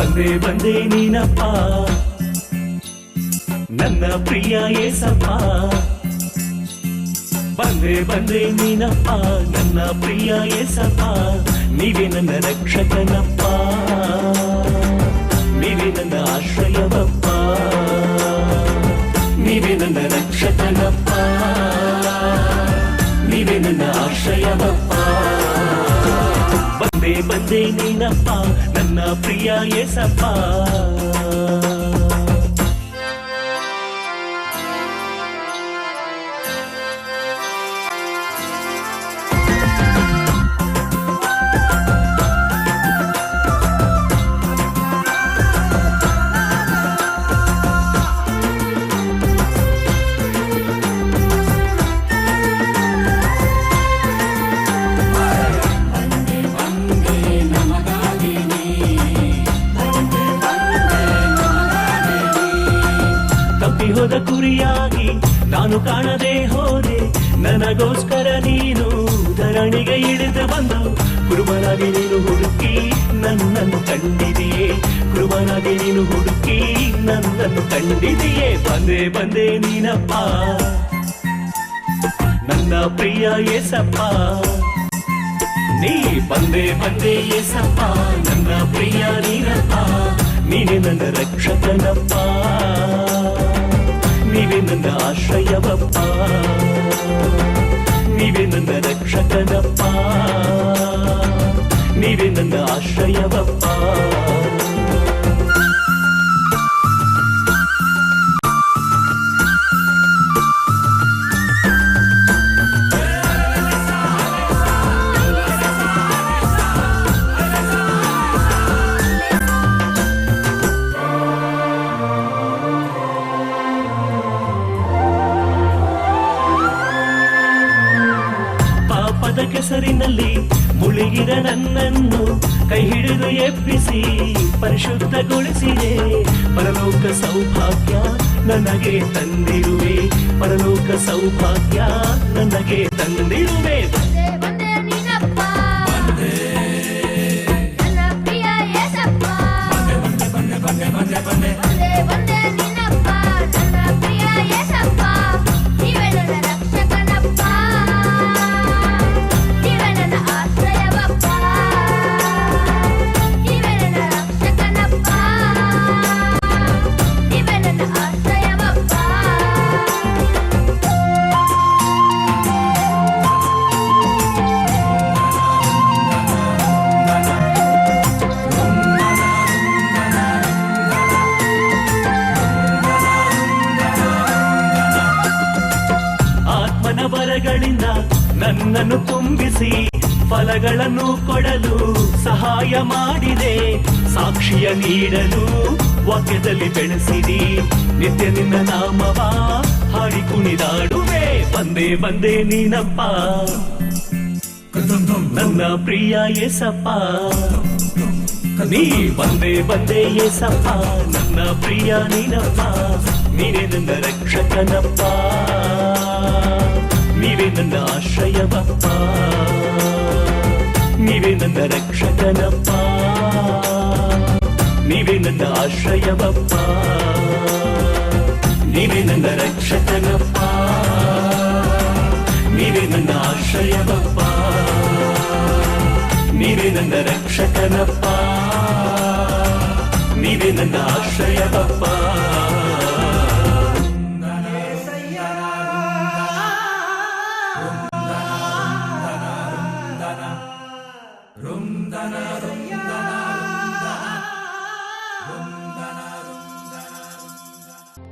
ಬಂದೆ ಬಂದೆ ನೀನಪ್ಪ ನನ್ನ ಪ್ರಿಯ ಏಸಪ್ಪ ಬಂದೆ ಬಂದೆ ನೀನಪ್ಪ ನನ್ನ ಪ್ರಿಯ ಏಸಪ್ಪ ನೀವೇ ನನ್ನ ರಕ್ಷಕನಪ್ಪ ನೀವೇ ನನ್ನ ಆಶ್ರಯವಪ್ಪ ನೀವೇ ನನ್ನ ರಕ್ಷಕನಪ್ಪ ನೀವೇ ನನ್ನ ಆಶ್ರಯವಪ್ಪ ಬಂದೆ ಬಂದೆ ನೀನಪ್ಪ ನನ್ನ ಪ್ರಿಯ ಏಸಪ್ಪ ಹೋದ ಕುರಿಯಾಗಿ ನಾನು ಕಾಣದೆ ಹೋದೆ ನನಗೋಸ್ಕರ ನೀನು ಧರಣಿಗೆ ಇಳಿದು ಬಂದು ಕುರುಬನಾಗಿ ನೀನು ಹುಡುಕಿ ನನ್ನನ್ನು ಕಂಡಿದೆಯೇ ಕುರುಬನಾಗಿ ನೀನು ಹುಡುಕಿ ನನ್ನನ್ನು ಕಂಡಿದೆಯೇ ಬಂದೆ ಬಂದೆ ನೀನಪ್ಪ ನನ್ನ ಪ್ರಿಯ ಏಸಪ್ಪ ನೀ ಬಂದೆ ಬಂದೆ ಏಸಪ್ಪ ನನ್ನ ಪ್ರಿಯ ನೀನಪ್ಪ ನೀನೇ ನನ್ನ ರಕ್ಷಕನಪ್ಪ ನೀವೇ ನನ್ನ ಆಶ್ರಯವಪ್ಪ ನೀವೇ ನನ್ನ ರಕ್ಷಕನಪ್ಪ ನೀವೇ ನನ್ನ ಆಶ್ರಯವಪ್ಪ ಕೆಸರಿನಲ್ಲಿ ಮುಳುಗಿದ ನನ್ನನ್ನು ಕೈ ಹಿಡಿದು ಎಬ್ಬಿಸಿ ಪರಿಶುದ್ಧಗೊಳಿಸಿದೆ ಪರಲೋಕ ಸೌಭಾಗ್ಯ ನನಗೆ ತಂದಿರುವೆ ಪರಲೋಕ ಸೌಭಾಗ್ಯ ನನಗೆ ತಂದಿರುವೆ ವರಗಳಿಂದ ನನ್ನನ್ನು ತುಂಬಿಸಿ ಫಲಗಳನ್ನು ಕೊಡಲು ಸಹಾಯ ಮಾಡಿದೆ ಸಾಕ್ಷಿಯ ನೀಡಲು ವಾಕ್ಯದಲ್ಲಿ ಬೆಳೆಸಿದಿ ನಿತ್ಯ ನಿನ್ನ ನಾಮವ ಹಾಡಿ ಕುಣಿದಾಡುವೆ ಬಂದೆ ಬಂದೆ ನೀನಪ್ಪ ನನ್ನ ಪ್ರಿಯ ಏಸಪ್ಪ ನೀ ಬಂದೆ ಬಂದೆ ಏಸಪ್ಪ ನನ್ನ ಪ್ರಿಯ ನೀನಪ್ಪ ನೀನೇ ನನ್ನ ರಕ್ಷಕನಪ್ಪ ನೀವೇ ನನ್ನ ಆಶ್ರಯವಪ್ಪ ನೀವೇ ನನ್ನ ರಕ್ಷಕನಪ್ಪ ನೀವೇ ನನ್ನ ಆಶ್ರಯವಪ್ಪ ನೀವೇ ನನ್ನ ರಕ್ಷಕನಪ್ಪ ನೀವೇ ನನ್ನ ಆಶ್ರಯವಪ್ಪ ನೀವೇ ನನ್ನ ರಕ್ಷಕನಪ್ಪ ನೀವೇ ನನ್ನ ಆಶ್ರಯವಪ್ಪ